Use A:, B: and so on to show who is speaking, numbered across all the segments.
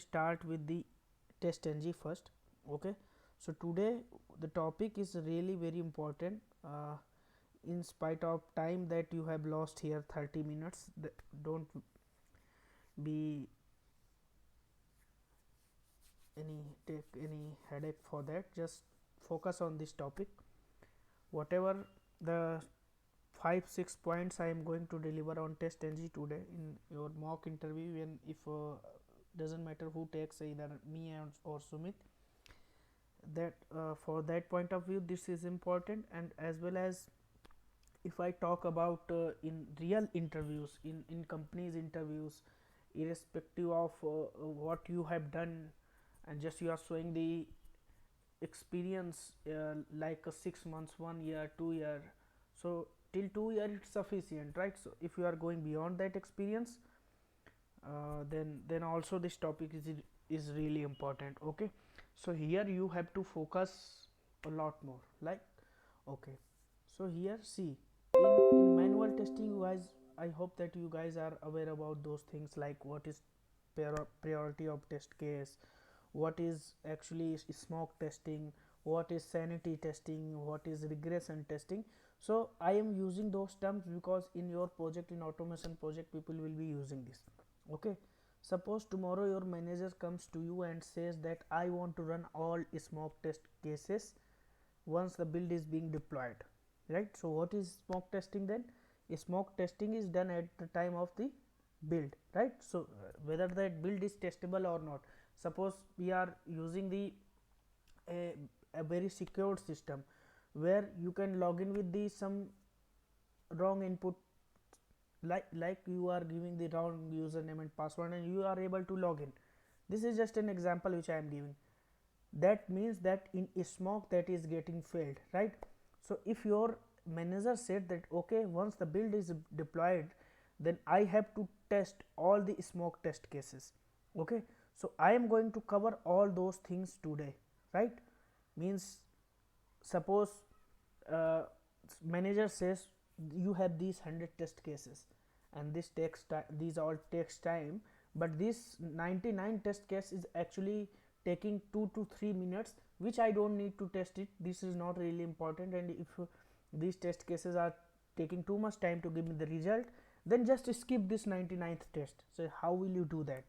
A: start with the TestNG first. Okay, so today the topic is really very important. In spite of time that you have lost here 30 minutes, don't be take any headache for that. Just focus on this topic. Whatever the 5-6 points I am going to deliver on TestNG today in your mock interview, and if doesn't matter who takes, either me or Sumit, that for that point of view this is important. And as well as if I talk about in real interviews, in companies interviews, irrespective of what you have done, and just you are showing the experience like 6 months, 1 year, 2 year, so till 2 year it's sufficient, right? So if you are going beyond that experience, then also this topic is really important. Okay, so here you have to focus a lot more, like, okay, so here see, in manual testing, you guys, I hope that you guys are aware about those things, like what is priority of test case, what is actually smoke testing, what is sanity testing, what is regression testing. So I am using those terms because in your project, in automation project, people will be using this. Okay, suppose tomorrow your manager comes to you and says that I want to run all smoke test cases once the build is being deployed, right? So what is smoke testing then? Smoke testing is done at the time of the build, right? So whether that build is testable or not. Suppose we are using the a, a very secured system where you can log in with the some wrong input, like you are giving the wrong username and password and you are able to log in. This is just an example which I am giving. That means that in a smoke that is getting failed, right? So if your manager said that okay, once the build is deployed, then I have to test all the smoke test cases. Okay, so I am going to cover all those things today, right? Means suppose uh, manager says you have these 100 test cases and this takes these all takes time, but this 99 test case is actually taking 2 to 3 minutes, which I don't need to test it. This is not really important, and if these test cases are taking too much time to give me the result, then just skip this 99th test. So how will you do that,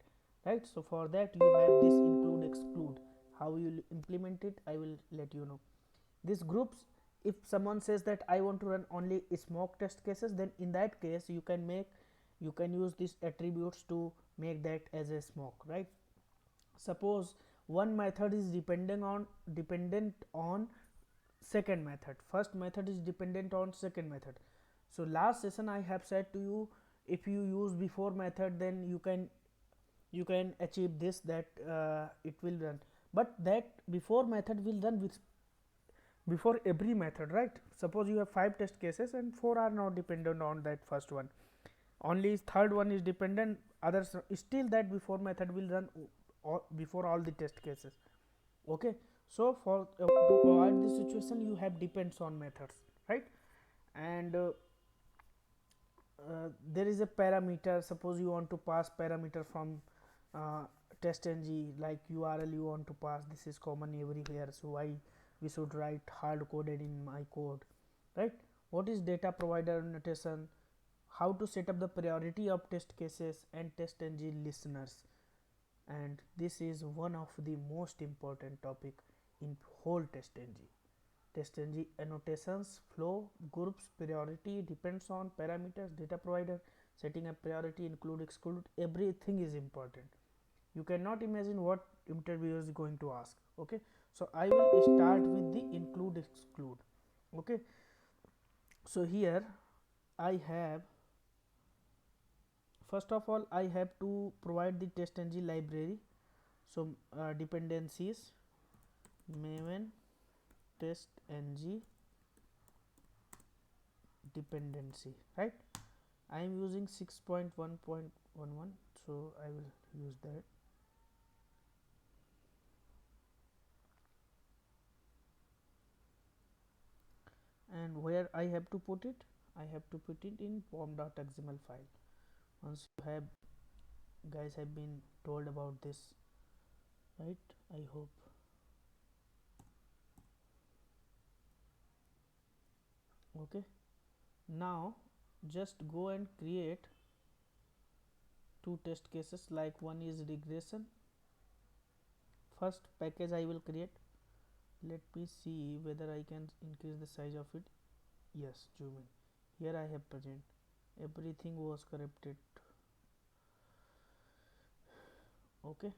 A: right? So for that you have this include exclude. How you will implement it, I will let you know. These groups, if someone says that I want to run only smoke test cases, then in that case you can use these attributes to make that as a smoke, right? Suppose one method is dependent on second method, first method is dependent on second method. So last session I have said to you, if you use before method, then you can achieve this, that it will run, but that before method will run with before every method, right? Suppose you have 5 test cases and 4 are not dependent on that first one, only third one is dependent, others still that before method will run before all the test cases. Okay, so for to avoid this situation, you have depends on methods, right? And there is a parameter. Suppose you want to pass parameter from uh, TestNG, like URL you want to pass, this is common everywhere, so why we should write hard coded in my code, right? What is data provider notation, how to set up the priority of test cases and TestNG listeners. And this is one of the most important topic in whole TestNG. TestNG annotations, flow, groups, priority, depends on parameters, data provider, setting up priority, include, exclude, everything is important. You cannot imagine what interviewer is going to ask. Okay, so I will start with the include, exclude. Okay, so here I have, first of all I have to provide the TestNG library. So dependencies maven TestNG dependency, right? I am using 6.1.11, so I will use that. And where I have to put it, I have to put it in pom.xml file. Once you have guys have been told about this right? I hope. Okay, now just go and create two test cases. Like one is regression. First package I will create. Let me see whether I can increase the size of it. Yes, zoom in. Here I have present. Everything was corrupted. Okay,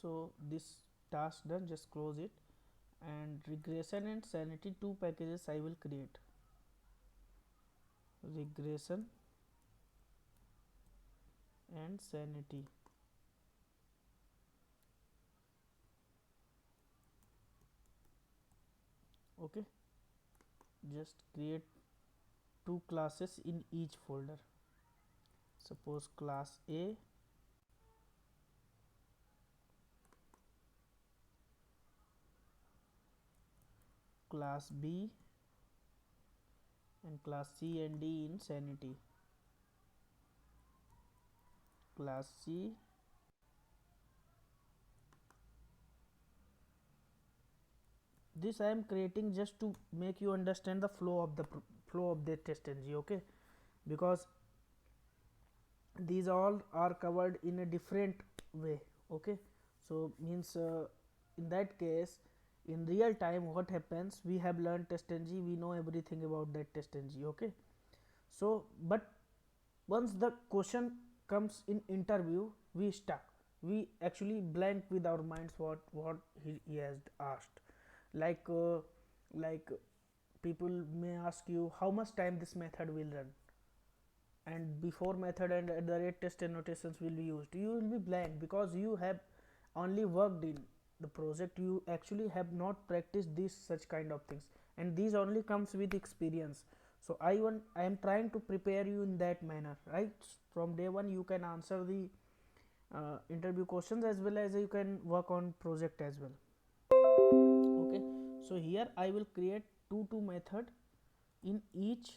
A: so this task done, just close it. And regression and sanity, two packages I will create. Regression and sanity. Okay, just create two classes in each folder. Suppose class A, class B, and class C and D in sanity. Class C, this I am creating just to make you understand the flow of the TestNG. Okay, because these all are covered in a different way. Okay, so means in that case, in real time what happens, we have learned TestNG, we know everything about that TestNG. Okay, so but once the question comes in interview, we stuck, we actually blank with our minds what he has asked. like uh, like people may ask you how much time this method will run, and before method and at the rate test annotations will be used, you will be blank because you have only worked in the project, you actually have not practiced these such kind of things, and these only comes with experience. So I am trying to prepare you in that manner, right? From day one you can answer the interview questions as well as you can work on project as well. Okay, so here I will create two method in each,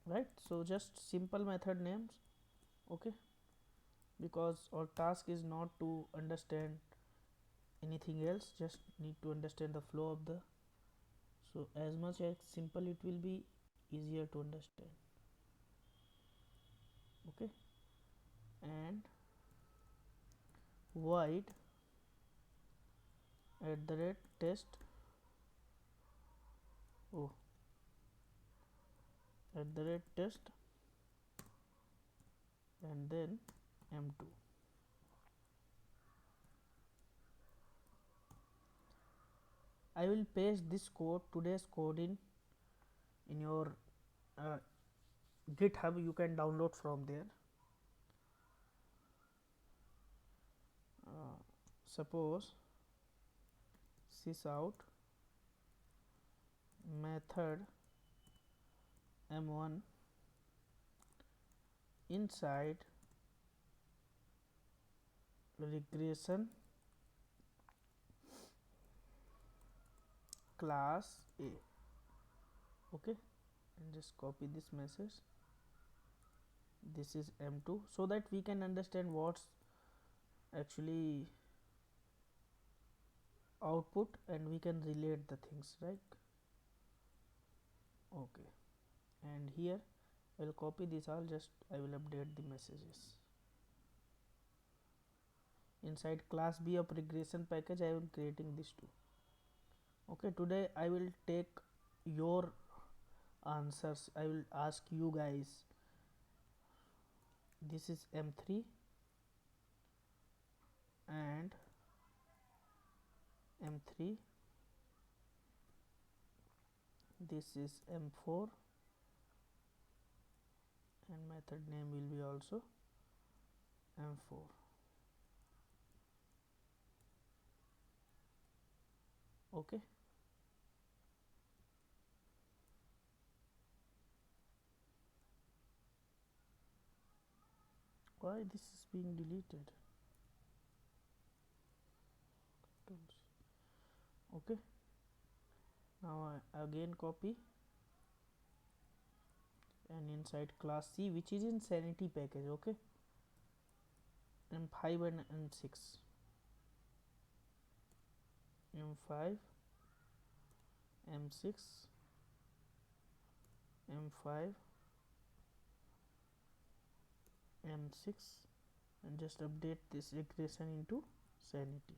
A: right? So just simple method names. Okay, because our task is not to understand anything else, just need to understand the flow of the, so as much as simple it will be easier to understand. Okay, and void at the rate test, oh, at the rate test, and then m2. I will paste this code, today's code, in your uh, GitHub. You can download from there. Suppose sysout method m1 inside regression class A. Okay, and just copy this message. This is m2, so that we can understand what's actually output and we can relate the things, right? Okay, and here I will copy this all, just I will update the messages. Inside class B of regression package I am creating this too. Okay, today I will take your answers, I will ask you guys. This is m3 and m3, this is m4, and method name will be also m4. Okay, why this is being deleted? Okay, now I again copy, and inside class C, which is in sanity package. Okay, M5 and M6, M5, M6, M5, M6, and just update this regression into sanity.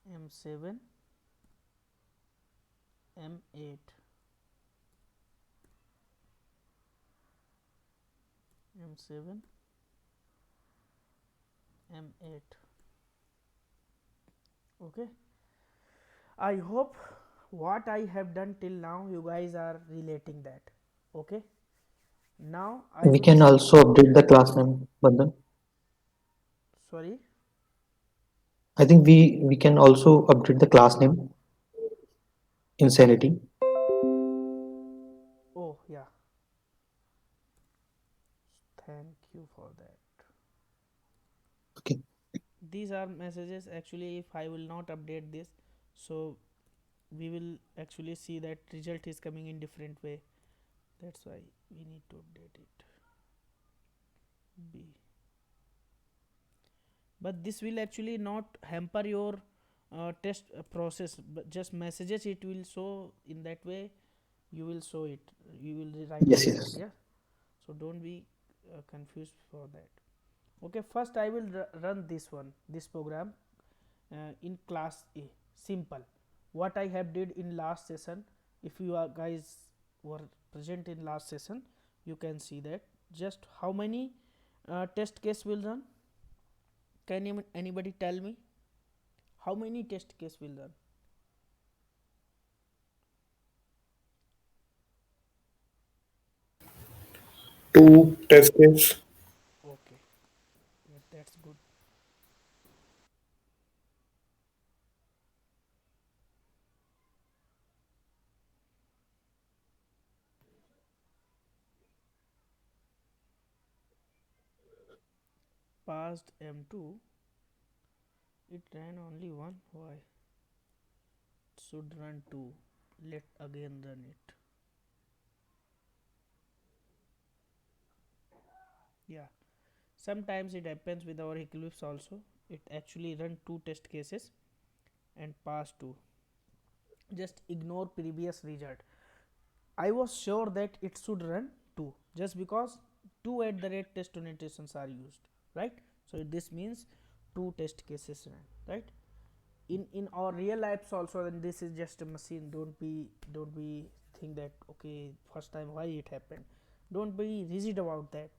A: M7, M8, M7, M8. Okay, I hope what I have done till now you guys are relating that. Okay, now I
B: We
A: will
B: can
A: show.
B: also update the class name, Bandhan.
A: Sorry.
B: I think we can also update the class name, Insanity.
A: Oh yeah, thank you for that.
B: Okay.
A: These are messages actually. If I will not update this, so we will actually see that result is coming in different way. That's why we need to update it. B. But this will actually not hamper your test process, but just messages it will show in that way. You will show it, you will write the
B: Yes,
A: result.
B: yes.
A: Yeah, so don't be confused for that. Okay, first I will run this one, this program in class A. Simple. What I have did in last session, if you are guys were present in last session, you can see that. Just how many test case will run? Can anybody tell me how many test case will run?
C: Two test case.
A: Okay, yeah, that's good. Passed M2, it ran only one. Why? It should run two. Let again run it. Yeah, sometimes it happens with our Eclipse also. It actually run two test cases and pass two. Just ignore previous result. I was sure that it should run two just because two at the rate test annotations are used, right? So this means two test cases ran, right? In our real lives also, and this is just a machine. Don't be think that okay first time why it happened. Don't be rigid about that.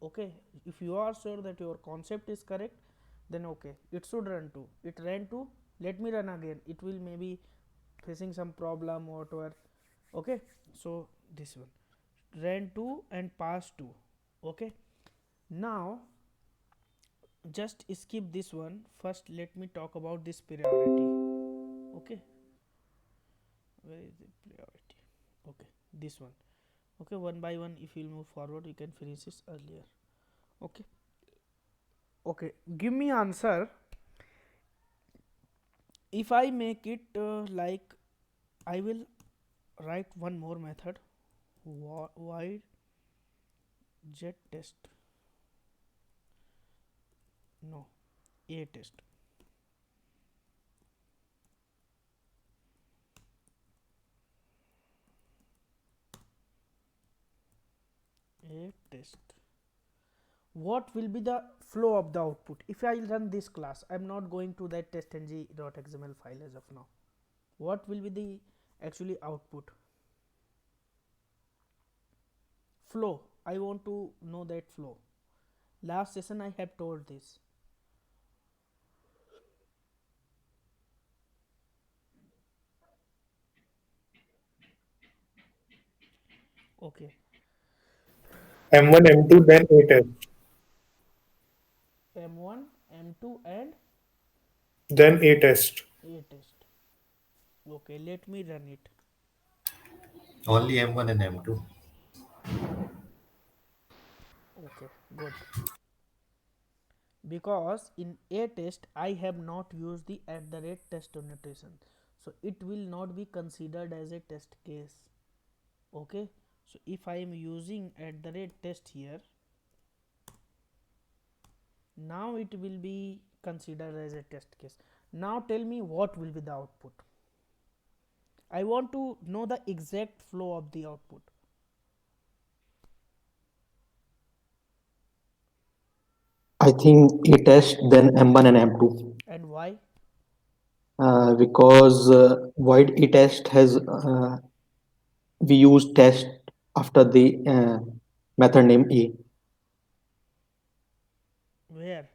A: Okay, if you are sure that your concept is correct, then okay it should run two. It ran two. Let me run again. It will maybe facing some problem or whatever. Okay, so this one ran 2 and pass 2. Okay, now just skip this one. First let me talk about this priority. Okay, where is the priority? Okay, this one. Okay, one by one if you'll move forward you can finish this earlier. Okay, okay, give me answer. If I make it like I will write one more method. Wide jet test. No, a test. A test. What will be the flow of the output if I run this class? I'm not going to that testng.xml file as of now. What will be the actually output flow? I want to know that flow. Last session I have told this. Okay,
C: M1, M2, then A test.
A: m1 m2 and
C: Then A test.
A: a test. Okay, let me run it.
D: Only M1 and M2.
A: Okay, good. Because in a test I have not used the at the rate test notation, so it will not be considered as a test case. Okay, so if I am using at the rate test here, now it will be considered as a test case. Now tell me what will be the output. I want to know the exact flow of the output.
B: I think A test, then M1 and M2.
A: And why?
B: Because void A test has we use test after the method name A.
A: Where?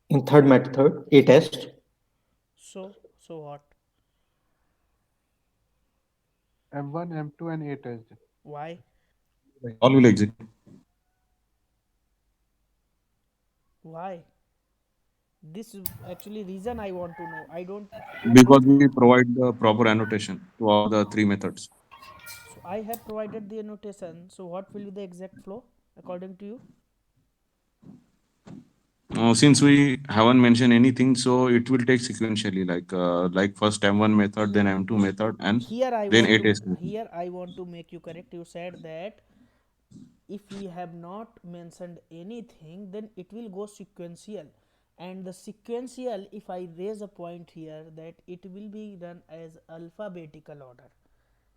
B: In third method, A test,
A: So what?
E: M1, M2, and A test.
A: Why?
F: All will execute
A: Why? This is actually reason I want to know. I don't.
F: because we provide the proper annotation to all the three methods.
A: So I have provided the annotation. So what will be the exact flow according to you?
F: Since we haven't mentioned anything, so it will take sequentially, like first M1 method, then M2 method, and
A: Here I
F: then
A: want
F: A
A: to
F: test method.
A: here I want to make you correct. You said that if we have not mentioned anything, then it will go sequential. And the sequential, if I raise a point here, that it will be done as alphabetical order.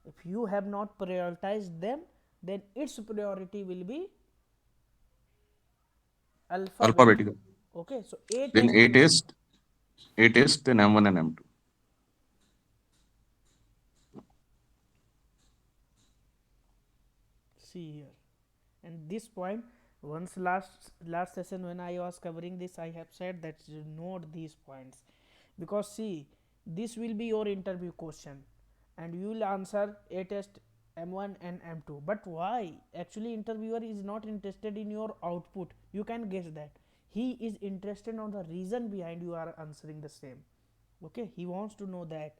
A: If you have not prioritized them, then its priority will be alphabetical.
F: Alphabetical.
A: Okay, so A
F: Then
A: test
F: A
A: will be,
F: test, A test, then M1 and M2.
A: see here, and this point, once last session when I was covering this, I have said that you note these points, because see, this will be your interview question and you will answer A test, M1 and M2. But why? Actually interviewer is not interested in your output. You can guess that. He is interested on the reason behind you are answering the same. Okay, he wants to know that.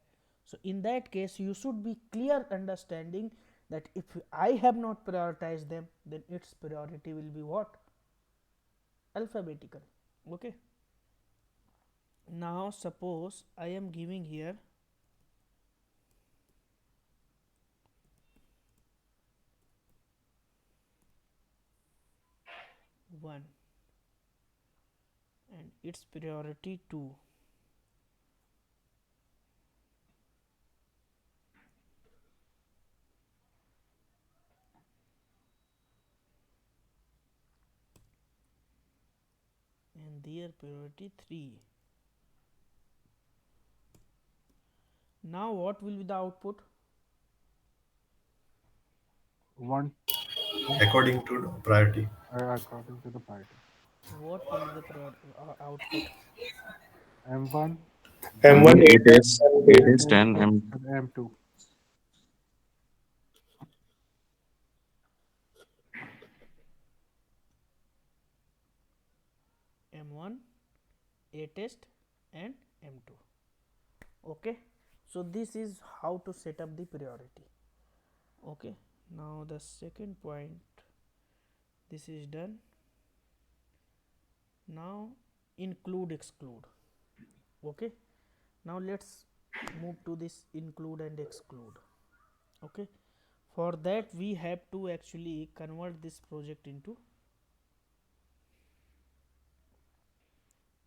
A: So in that case you should be clear understanding that if I have not prioritized them, then its priority will be what? Alphabetical. Okay, now suppose I am giving here one and its priority 2, and their priority 3. Now what will be the output?
E: One
D: According to priority.
E: according to the priority.
A: What will be the output?
E: M1,
C: M1,
F: M1,
C: A
F: A
C: test,
F: test, A
C: M2.
F: test, and M2.
E: and M2.
A: M1, A test and M2. Okay, so this is how to set up the priority. Okay, now the second point, this is done. Now include exclude. Okay, now let's move to this include and exclude. Okay, for that we have to actually convert this project into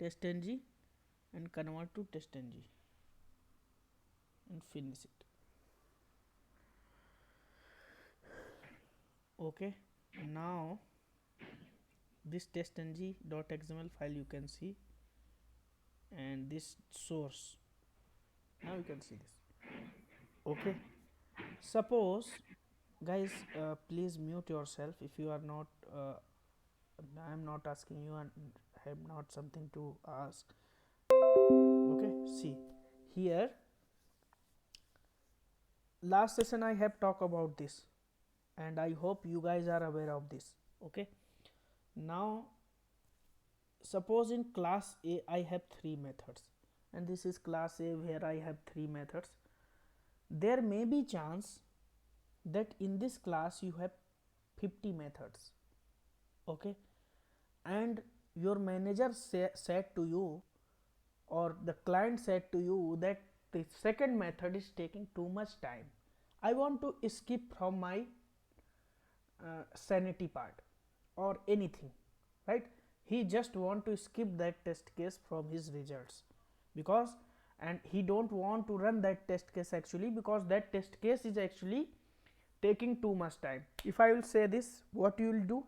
A: testng and convert to testng and finish it. Okay, now this testng.xml file you can see, and this source, now you can see this. Okay, suppose guys, please mute yourself if you are not I am not asking you and have not something to ask. Okay, see here, last session I have talked about this and I hope you guys are aware of this. Okay, now suppose in class A I have 3 methods, and this is class A where I have 3 methods. there may be chance that in this class you have 50 methods, okay, and your manager said to you, or the client said to you, that the second method is taking too much time, I want to skip from my sanity part or anything, right? He just want to skip that test case from his results, because, and he don't want to run that test case actually, because that test case is actually taking too much time. If I will say this, what you will do,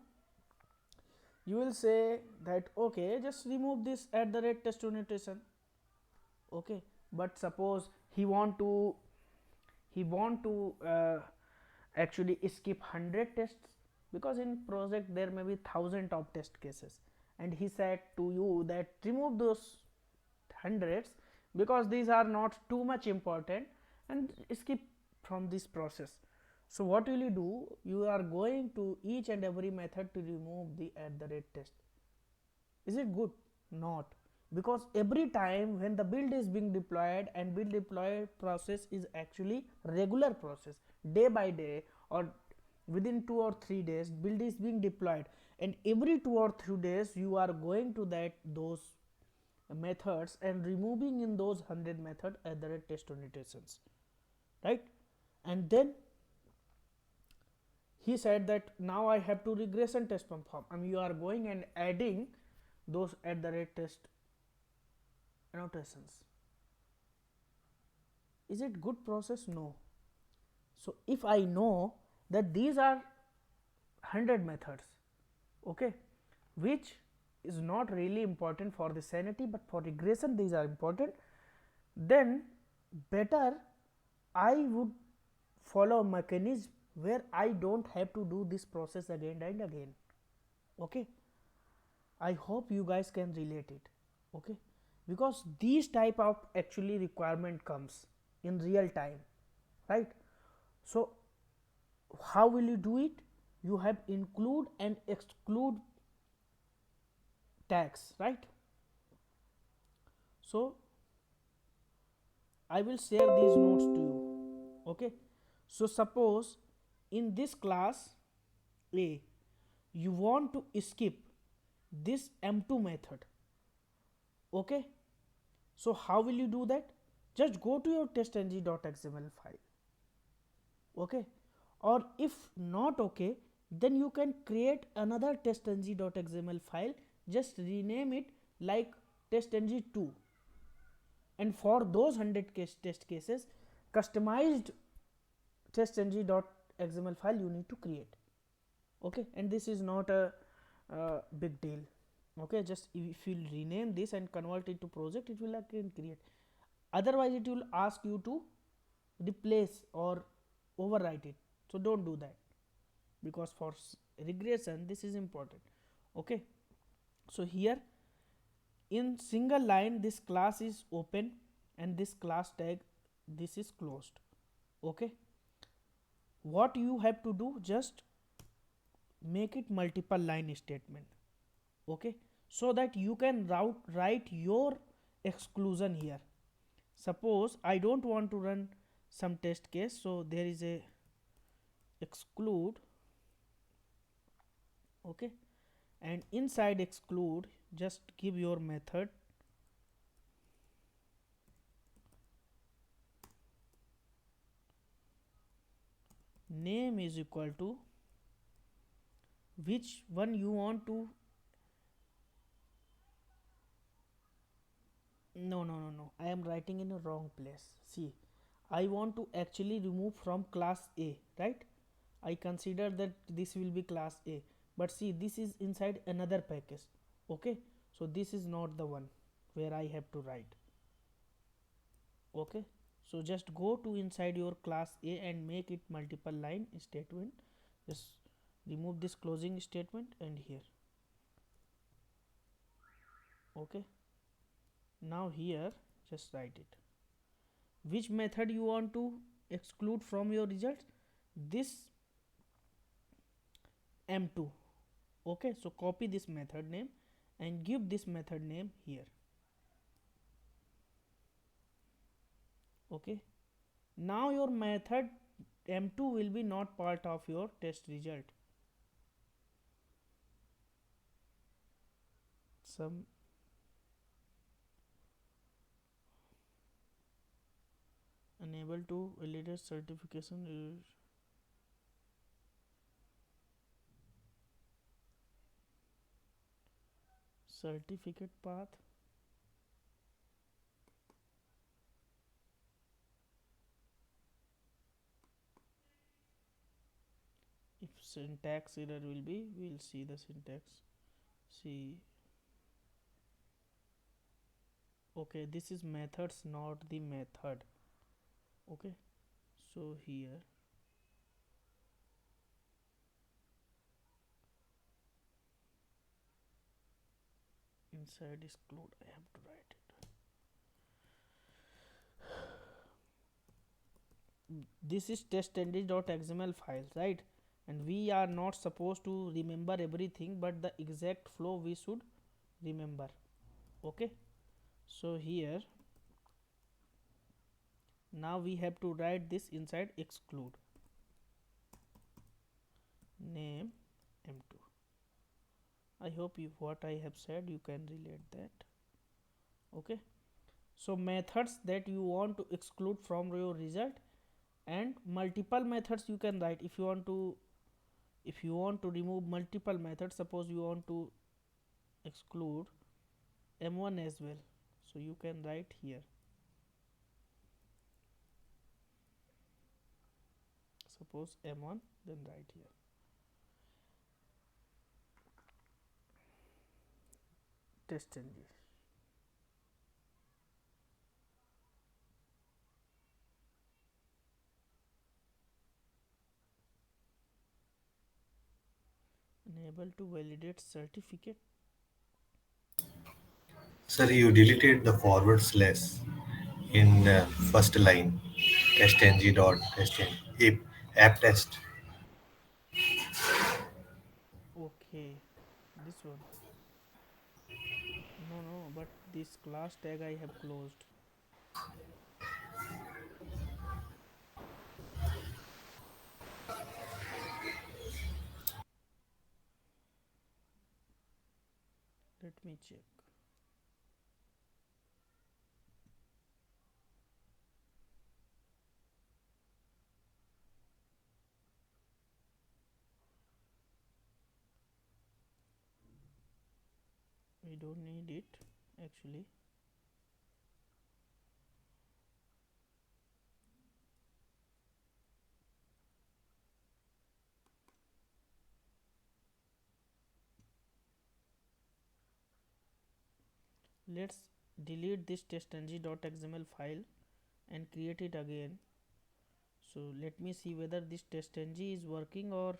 A: you will say that okay, just remove this @test notation, okay, but suppose he want to actually skip 100 tests, because in project there may be thousands of test cases, and he said to you that remove those hundreds because these are not too much important, and skip from this process. So what will you do? You are going to each and every method to remove the @test. Is it good? Not, because every time when the build is being deployed, and build deploy process is actually regular process, day by day or within 2 or 3 days build is being deployed, and every 2 or 3 days you are going to those methods and removing in those 100 method @test annotations, right? And then he said that now I have to regression test perform, and you are going and adding those @test annotations. Is it good process? No. So if I know that these are 100 methods, okay, which is not really important for the sanity, but for regression these are important, then better I would follow a mechanism where I don't have to do this process again and again, okay. I hope you guys can relate it, okay, because these type of actually requirement comes in real time, right? So how will you do it? You have include and exclude tags, right? So I will share these notes to you, okay. So suppose in this class A you want to skip this M2 method, okay. So how will you do that? Just go to your testng.xml file, okay, or if not okay, then you can create another testng.xml file, just rename it like testng2, and for those 100 test cases, customized testng.xml file you need to create, okay. And this is not a big deal, okay. Just if you rename this and convert it to project, it will again create. Otherwise it will ask you to replace or overwrite it, so don't do that, because for regression this is important, okay. So here in single line this class is open and this class tag this is closed, okay. What you have to do, just make it multiple line statement, okay, so that you can write your exclusion here. Suppose I don't want to run some test case, so there is a exclude, okay, and inside exclude just give your method name is equal to which one you want to, no, I am writing in a wrong place. See, I want to actually remove from class A, right? I consider that this will be class A, but see, this is inside another package, okay. So this is not the one where I have to write, okay. So just go to inside your class A and make it multiple line statement. Just remove this closing statement and here, okay. Now here just write it, which method you want to exclude from your results, this M2, okay. So copy this method name and give this method name here, okay. Now your method m2 will be not part of your test result. Some unable to validate certification. Certificate path. If syntax error will be, we will see the syntax. See, okay, this is methods, not the method. Okay, so here inside exclude I have to write it. This is testng.xml file, right? And we are not supposed to remember everything, but the exact flow we should remember. Okay, so here now we have to write this inside exclude name m2. I hope you what I have said you can relate that. Okay, so methods that you want to exclude from your result, and multiple methods you can write. If you want to remove multiple methods, suppose you want to exclude m1 as well, so you can write here, suppose m1, then write here testng. Unable to validate certificate.
D: Sir, you deleted the forward slash in first line. Testng dot testng app test.
A: Okay, this one. No, but this class tag I have closed. Let me check. We don't need it actually. Let's delete this testng.xml file and create it again. So let me see whether this testng is working or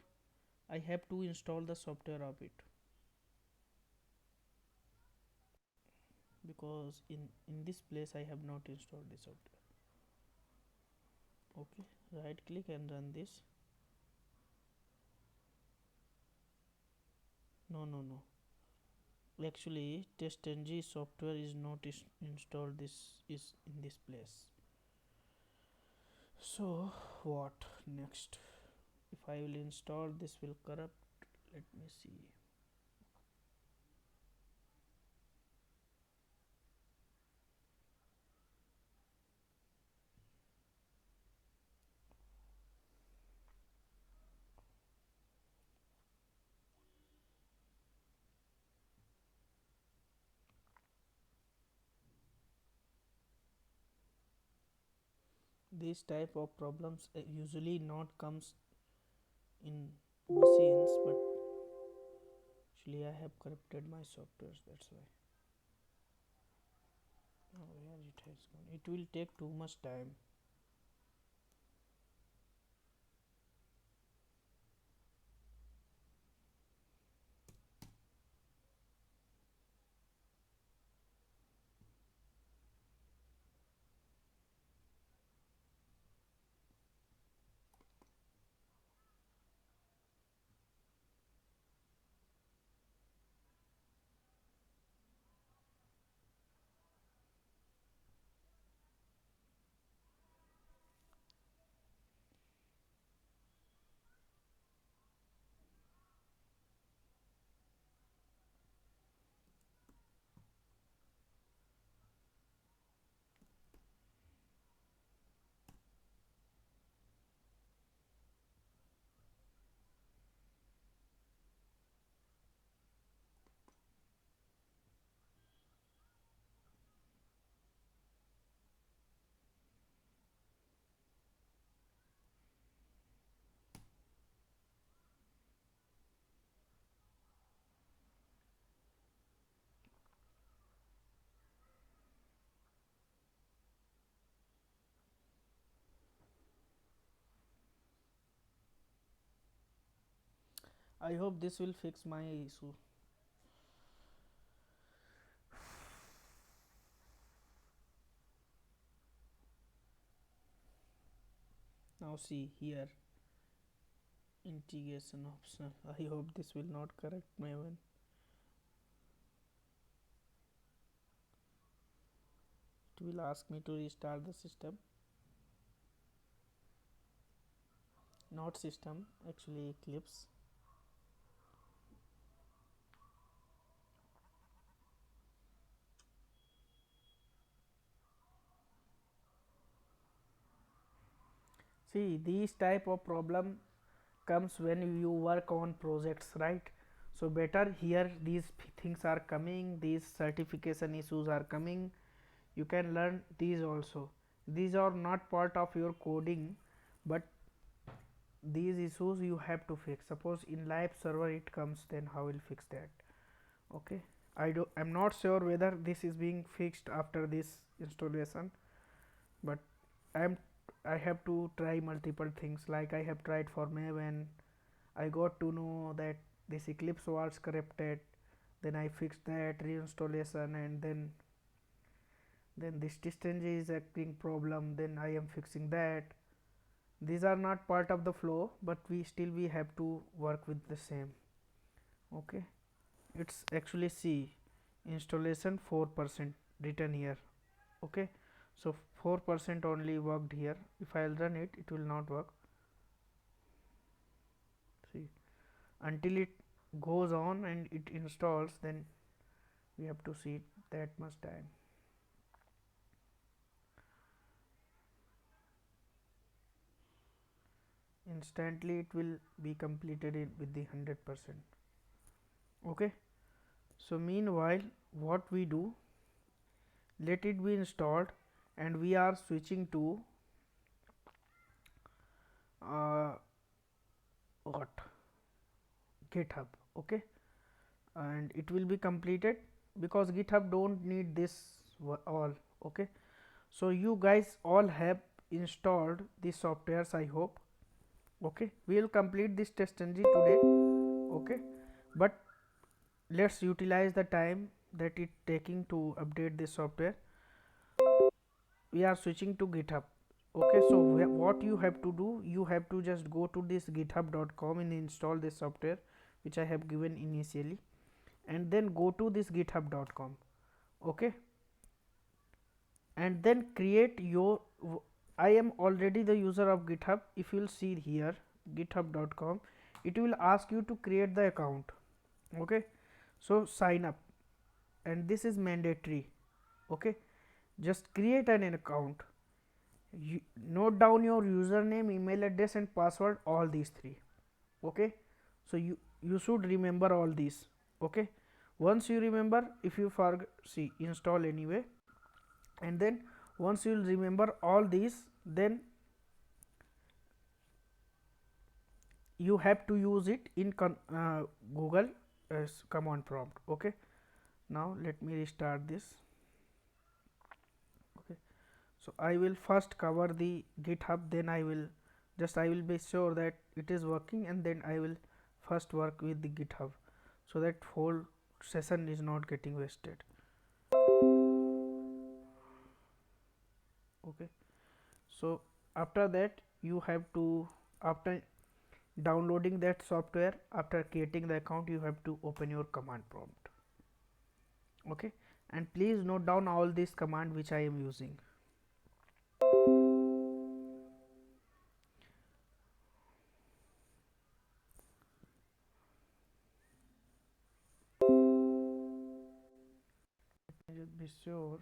A: I have to install the software of it, because in this place I have not installed the software. Okay, right click and run this. No, actually testng software is not installed. This is in this place. So what next? If I will install, this will corrupt. Let me see. This type of problems usually not comes in machines, but actually I have corrupted my softwares, that's why. Oh, where it has gone? It will take too much time. I hope this will fix my issue. Now see here, integration optional. I hope this will not correct Maven. It will ask me to restart the system. Not system, actually Eclipse. See, these type of problem comes when you work on projects, right? So better here these things are coming, these certification issues are coming, you can learn these also. These are not part of your coding, but these issues you have to fix. Suppose in live server it comes, then how will fix that? Okay, I'm not sure whether this is being fixed after this installation, but I have to try multiple things. Like I have tried for Maven, I got to know that this Eclipse was corrupted, then I fixed that reinstallation, and then this TestNG is acting problem, then I am fixing that. These are not part of the flow, but we have to work with the same. Okay, it's actually C installation 4% written here. Okay, so 4% only worked here. If I will run it, it will not work. See, until it goes on and it installs, then we have to see that much time. Instantly it will be completed with the 100%. Okay, so meanwhile what we do, let it be installed, and we are switching to what, GitHub. Okay, and it will be completed because GitHub don't need this all. Okay, so you guys all have installed the softwares, I hope. Okay, we will complete this TestNG today. Okay, but let's utilize the time that it taking to update this software. We are switching to GitHub. Okay, so what you have to do, you have to just go to this github.com and install this software which I have given initially, and then go to this github.com. okay, and then create your I am already the user of GitHub. If you will see here github.com, it will ask you to create the account. Okay, so sign up, and this is mandatory. Okay, just create an account. You note down your username, email address and password, all these three. Okay, so you should remember all these. Okay, once you remember, if you forget, see, install anyway, and then once you will remember all these, then you have to use it in Google as command prompt. Okay, now let me restart this. Okay, so I will first cover the GitHub, then I will be sure that it is working, and then I will first work with the GitHub, so that whole session is not getting wasted. Okay, so after that you have to, after downloading that software, after creating the account, you have to open your command prompt. Okay, and please note down all these command which I am using. Let me just be sure.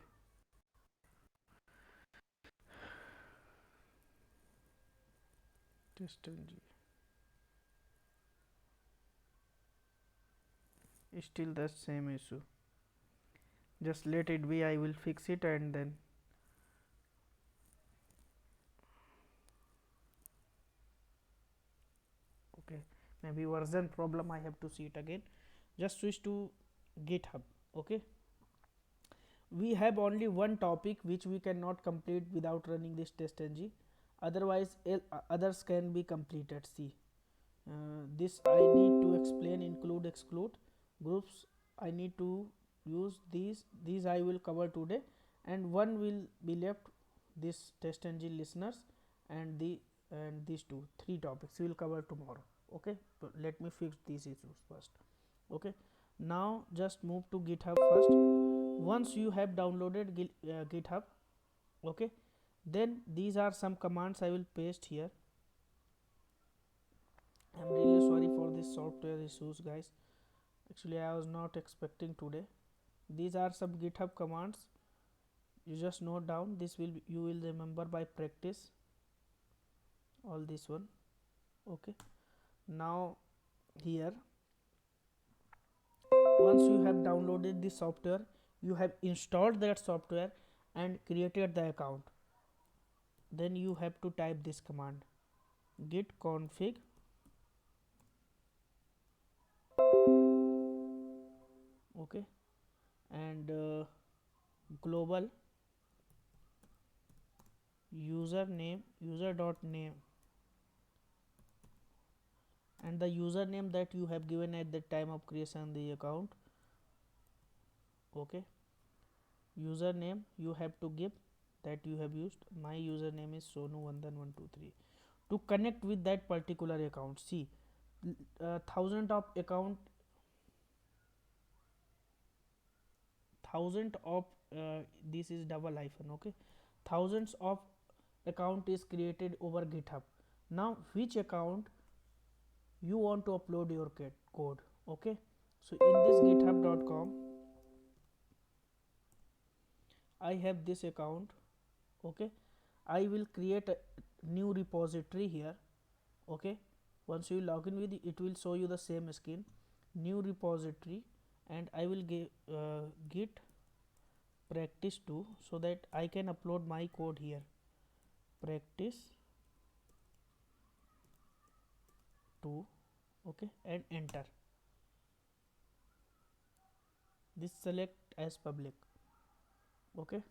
A: TestNG. Still the same issue. Just let it be, I will fix it, and then okay, maybe version problem, I have to see it again. Just switch to GitHub. Okay, we have only one topic which we cannot complete without running this TestNG, otherwise others can be completed. See, This I need to explain, include, exclude groups. I need to use these I will cover today, and one will be left, this test engine listeners, and these three topics we will cover tomorrow. Okay, but let me fix these issues first. Okay, now just move to GitHub first. Once you have downloaded GitHub, okay, then these are some commands I will paste here. I'm really sorry for this software issues, guys. Actually, I was not expecting today. These are some GitHub commands. You just note down. This will you will remember by practice. All this one. Okay. Now here, once you have downloaded the software, you have installed that software and created the account. Then you have to type this command: git config okay, and global user.name, and the username that you have given at the time of creation of the account. Okay, username you have to give that you have used. My username is Sonu11123. To connect with that particular account, see, thousand of account, thousand of this is double hyphen. Okay, thousands of account is created over GitHub. Now which account you want to upload your code? Okay, so in this github.com I have this account. Okay, I will create a new repository here. Okay, once you log in with it, it will show you the same screen, new repository, and I will give git practice 2 so that I can upload my code here. Practice 2. Okay, and enter. This select as public. Okay,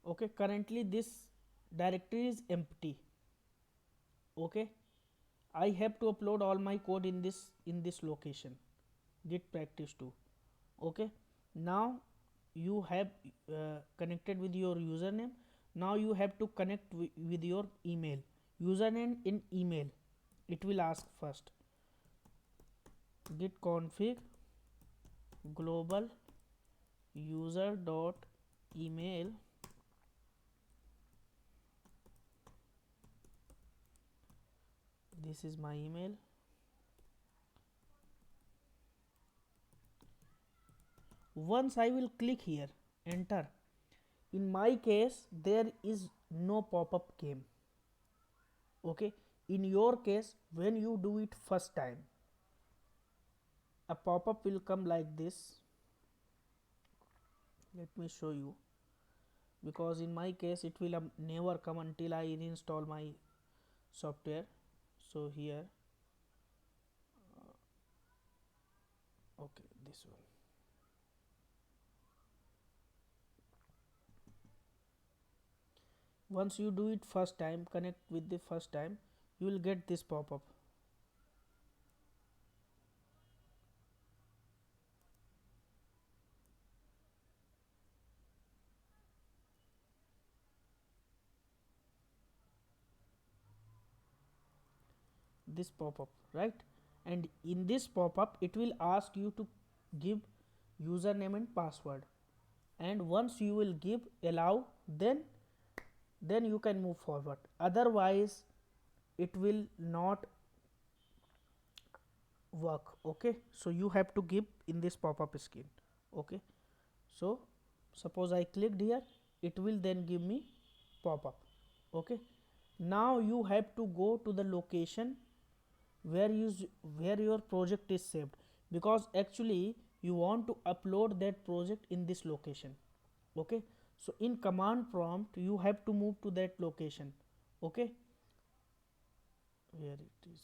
A: okay, currently this directory is empty. Okay, I have to upload all my code in this location, git practice 2. Okay, now you have connected with your username. Now you have to connect with your email username. In email it will ask first git config global user dot email. This is my email. Once I will click here, enter. In my case there is no pop-up came. Okay, in your case when you do it first time, a pop-up will come like this. Let me show you, because in my case it will never come until I reinstall my software. So here okay, this one. Once you do it first time, connect with the first time, you will get this pop-up. This pop-up, right? And in this pop-up it will ask you to give username and password, and once you will give allow, then you can move forward. Otherwise it will not work. Okay, so you have to give in this pop-up screen. Okay, so suppose I clicked here, it will then give me pop-up. Okay, now you have to go to the location where your project is saved, because actually you want to upload that project in this location. Okay, so in command prompt you have to move to that location. Okay, where it is,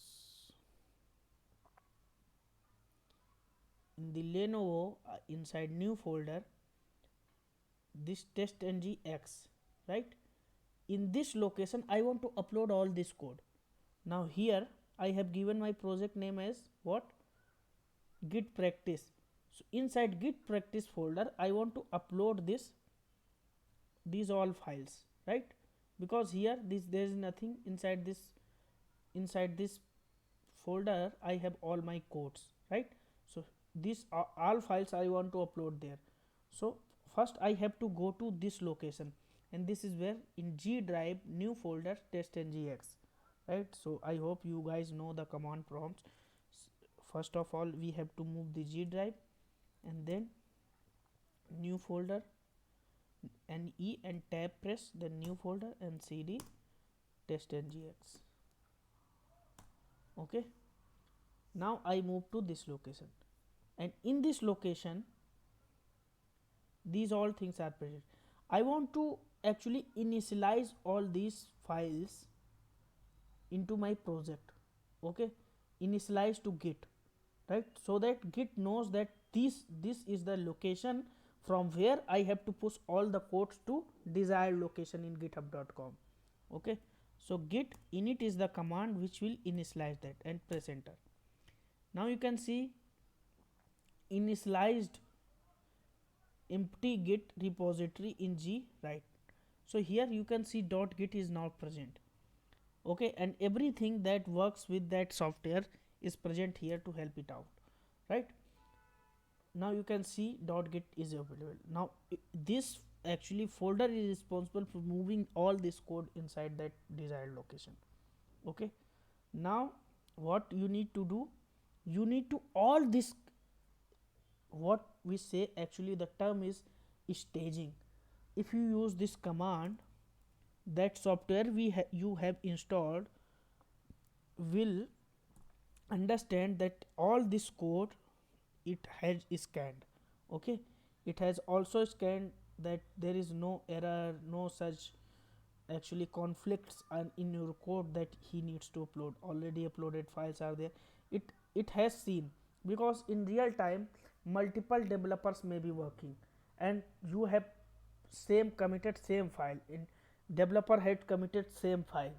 A: in the Lenovo inside new folder, this test ng x, right? In this location I want to upload all this code. Now here I have given my project name as what? Git practice. So inside git practice folder I want to upload these all files, right? Because here there is nothing inside this folder. I have all my codes, right? So these are all files I want to upload there. So first I have to go to this location, and this is where in G drive new folder testngx, right? So I hope you guys know the command prompts. First of all we have to move the G drive, and then new folder and E and tab press, then new folder and cd testngx. Okay, now I move to this location, and in this location these all things are present. I want to actually initialize all these files into my project. Okay, initialize to git, right? So that git knows that this is the location from where I have to push all the codes to desired location in github.com. Okay, so git init is the command which will initialize that, and press enter. Now you can see initialized empty git repository in G, right? So here you can see .git is now present. Okay, and everything that works with that software is present here to help it out, right? Now you can see .git is available. Now this actually folder is responsible for moving all this code inside that desired location. Okay, now what you need to do, you need to all this, what we say actually the term is staging. If you use this command, that software you have installed will understand that all this code it has scanned. Okay, it has also scanned that there is no error, no such actually conflicts in your code that he needs to upload. Already uploaded files are there. It has seen, because in real time multiple developers may be working, and you have same committed same file. In developer had committed same file,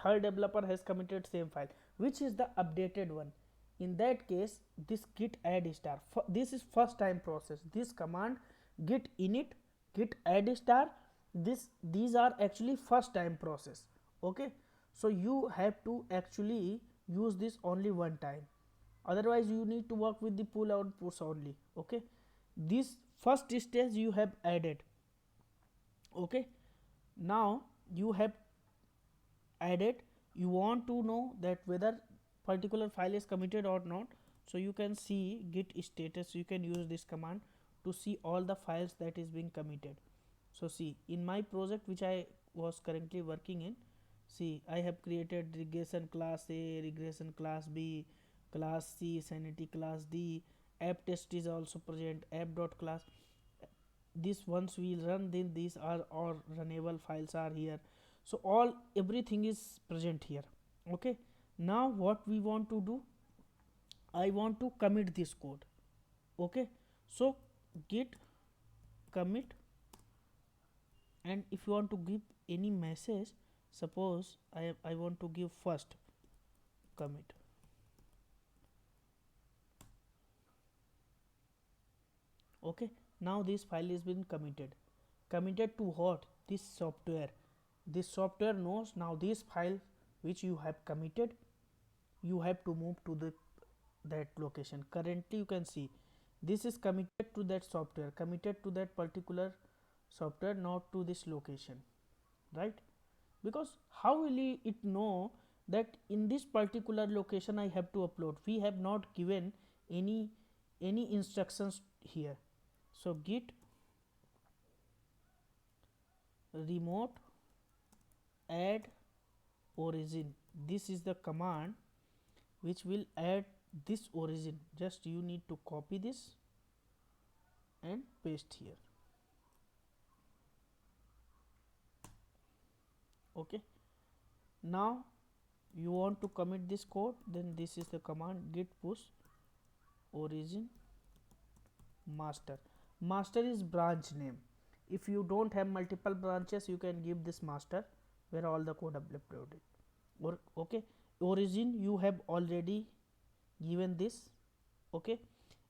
A: third developer has committed same file, which is the updated one. In that case this git add star, this is first time process. This command git init, git add star, these are actually first time process. Okay, so you have to actually use this only one time, otherwise you need to work with the pull out push only. Okay, this first stage you have added. Okay, now you have added, you want to know that whether particular file is committed or not. So you can see git status, you can use this command to see all the files that is being committed. So see, in my project which I was currently working in, see I have created regression class A, regression class B, class C, sanity class D, app test is also present, app.class. This once we run, then these are all runnable files are here. So all everything is present here. Okay, now what we want to do, I want to commit this code. Okay, so git commit, and if you want to give any message, suppose I want to give first commit. Okay, now this file is been committed. Committed to what? This software. This software knows now this file which you have committed, you have to move to that location. Currently you can see this is committed to that software, committed to that particular software, not to this location, right? Because how will it know that in this particular location I have to upload? We have not given any instructions here. So git remote add origin, this is the command which will add this origin. Just you need to copy this and paste here. Okay, now you want to commit this code, then this is the command git push origin master. Master is branch name, If you don't have multiple branches, you can give this master where all the code uploaded. Or okay, origin you have already given this, okay,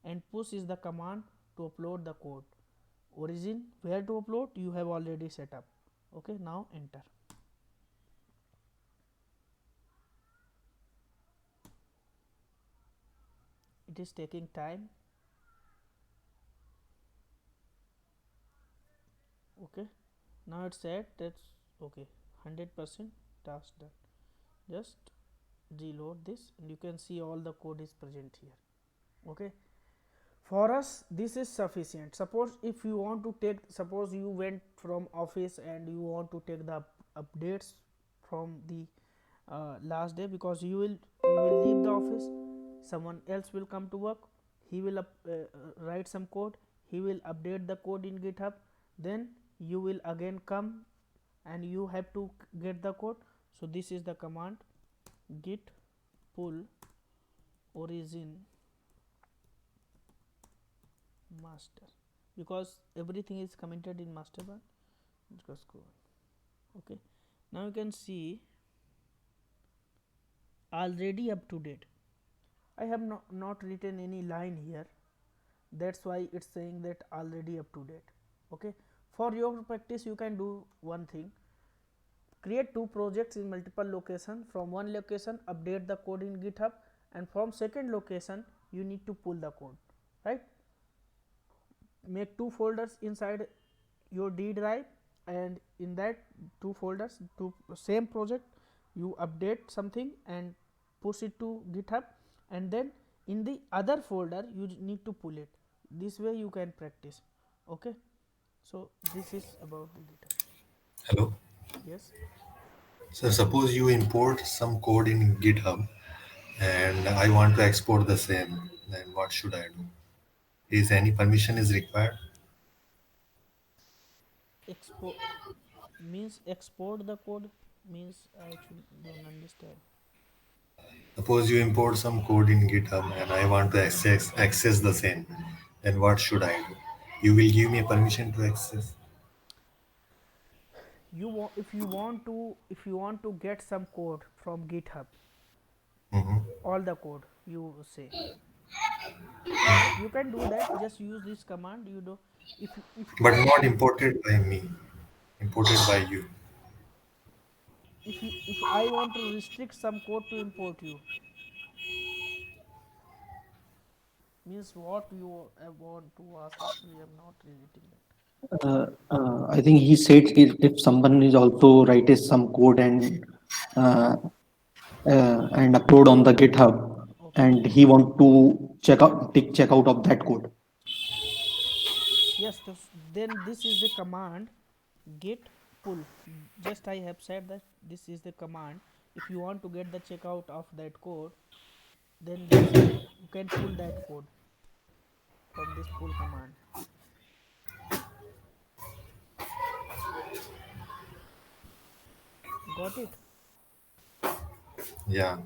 A: and push is the command to upload the code. Origin where to upload you have already set up. Okay, now enter. It is taking time. Okay, now it's said that's okay, 100% task done. Just reload this and you can see all the code is present here. Okay, for us this is sufficient. Suppose if you want to take, suppose you went from office and you want to take the updates from the last day, because you will leave the office, someone else will come to work, he will write some code, he will update the code in GitHub, then you will again come and you have to get the code. So this is the command git pull origin master, because everything is commented in master bar. Just go on. Okay, now you can see already up to date. I have not written any line here, that's why it's saying that already up to date. Okay, for your practice you can do one thing: create two projects in multiple location. From one location update the code in GitHub, and from second location you need to pull the code, right? Make two folders inside your D drive, and in that two folders, to same project, you update something and push it to GitHub, and then in the other folder you need to pull it. This way you can practice. Okay, so this is about the GitHub.
D: Hello.
A: Yes,
D: So suppose you import some code in GitHub and I want to export the same, then what should I do? Is any permission is required?
A: export means export the code means I actually don't understand.
D: Suppose you import some code in GitHub and I want to access the same, then what should I do? You will give me permission to access.
A: You want, if you want to get some code from GitHub,
D: Mhm.
A: all the code you say, you can do that. Just use this command. You know, if
D: But not imported by me, imported by you.
A: if I want to restrict some code to import you, means what you want to ask. Actually, I'm not relating that.
B: I think he said if someone is also writes some code uh, and upload on the GitHub,
A: Okay.
B: and he want to take check out of that code.
A: Yes. Then this is the command git pull. Just I have said that this is the command. If you want to get the checkout of that code, then just you can pull that code from this pull command. Got it?
D: Yeah.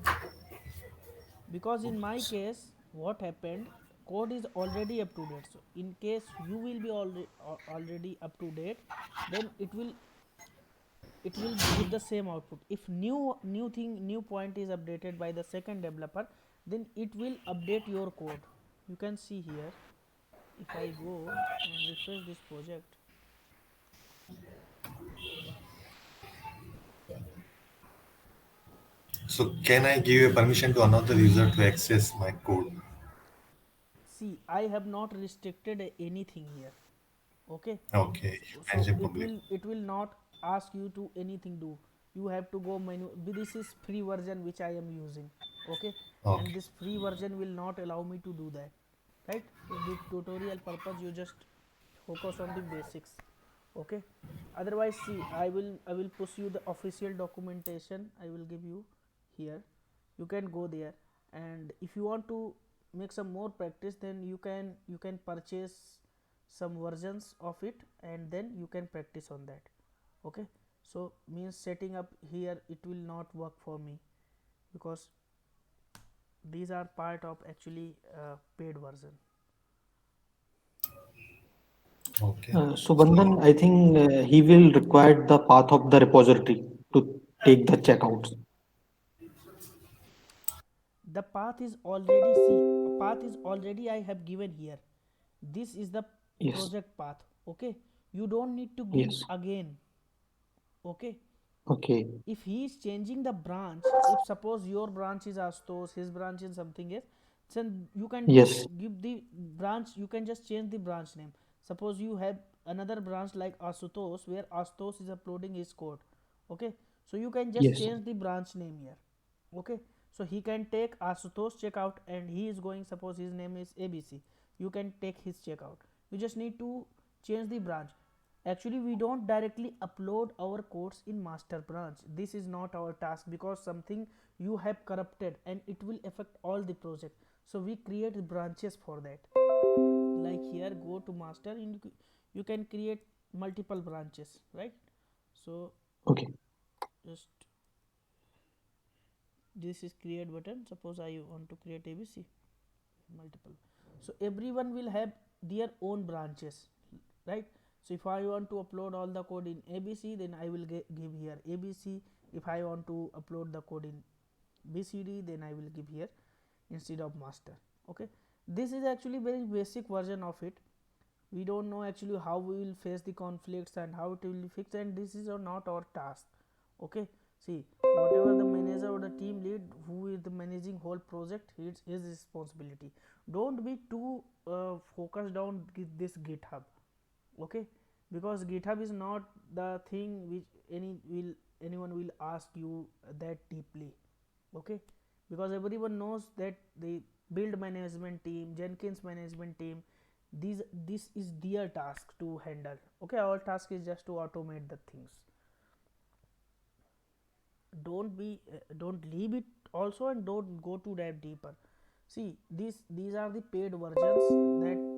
A: Because in my case what happened, code is already up to date. So in case you will be already up to date, then it will give the same output. If new point is updated by the second developer, then it will update your code. You can see here, if I go and refresh this project,
D: So can I give a permission to another user to access my code?
A: see I have not restricted anything here. Okay,
D: Okay,
A: so,
D: you
A: so
D: mentioned
A: it
D: public.
A: will not ask you to anything do. You have to go menu. This is free version which I am using. Okay, and
D: Okay.
A: this free version will not allow me to do that, right? For the tutorial purpose you just focus on the basics. Okay, otherwise see I will push you the official documentation. I will give you here. You can go there, and if you want to make some more practice, then you can purchase some versions of it, and then you can practice on that. Okay, so means setting up here it will not work for me, because these are part of actually paid version.
D: Okay.
B: So Bandhan, I think he will require the path of the repository to take the checkouts.
A: The path is already, see, path is already I have given here. This is the
B: Yes,
A: project path. Okay, you don't need to give
B: yes.
A: again. Okay,
B: Okay.
A: if he is changing the branch, if suppose your branch is Astos, his branch is something else, then you can just
B: Yes,
A: give the branch, you can just change the branch name. Suppose you have another branch like Asutos where Astos is uploading his code. Okay, so you can just
B: yes,
A: change the branch name here. Okay, so he can take Asutos checkout and he is going, suppose his name is ABC, you can take his checkout. You just need to change the branch. Actually we don't directly upload our codes in master branch. This is not our task because something you have corrupted and it will affect all the project. So we create branches for that. Like here, go to master and you can create multiple branches, right? So
B: okay,
A: just, this is create button. Suppose I want to create ABC, multiple. So everyone will have their own branches, right? So if I want to upload all the code in ABC, then I will give here ABC. If I want to upload the code in BCD, then I will give here instead of master. Okay, this is actually very basic version of it. We don't know actually how we will face the conflicts and how it will be fixed, and this is not our task. Okay, see, whatever the manager or the team lead who is the managing whole project, it's his responsibility. Don't be too focused on this GitHub. Okay, because GitHub is not the thing which anyone will ask you that deeply. Okay, because everyone knows that the build management team, Jenkins management team, this is their task to handle. Okay, our task is just to automate the things. Don't leave it also, and don't go to dive deeper. See, these are the paid versions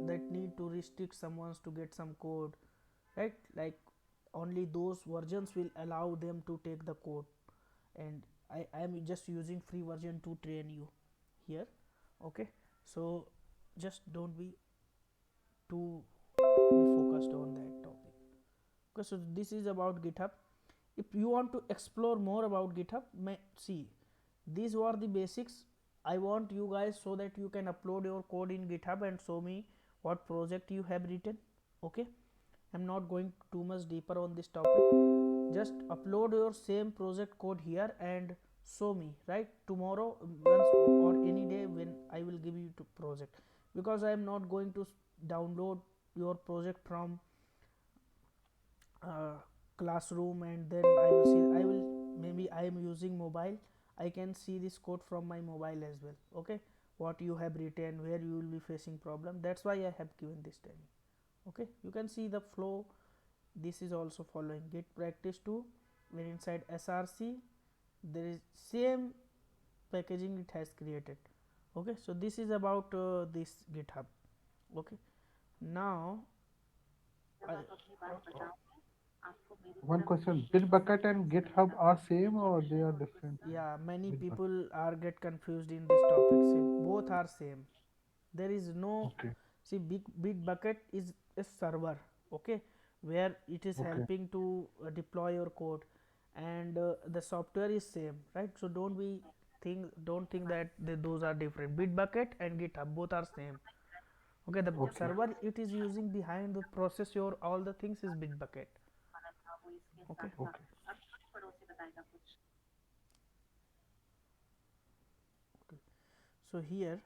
A: that need to restrict someone's to get some code, right? Like only those versions will allow them to take the code, and I am just using free version to train you here. Okay, so just don't be too focused on that topic. Okay, so this is about GitHub. If you want to explore more about GitHub, see, these were the basics. I want you guys so that you can upload your code in GitHub and show me what project you have written. Okay, I'm not going too much deeper on this topic. Just upload your same project code here and show me, right? Tomorrow, once or any day when I will give you to project, because I am not going to download your project from uh, classroom, and then I will see, I will, maybe I am using mobile, I can see this code from my mobile as well. Okay, what you have written, where you will be facing problem, that's why I have given this training. Okay, you can see the flow. This is also following git practice 2, where inside src there is same packaging it has created. Okay, so this is about this GitHub. Okay, now I,
E: One question: Bitbucket and GitHub are same or they are different?
A: yeah, many
E: Bitbucket.
A: people are get confused in this topic. See, both are same. There is no,
E: Okay.
A: see, Bitbucket is a server. Okay, where it is
E: Okay.
A: helping to deploy your code, and the software is same, right? So don't think that those are different. Bitbucket and GitHub both are same. Okay, the
E: Okay.
A: server it is using behind the process your all the things is Bitbucket. Okay,
E: Okay.
A: so here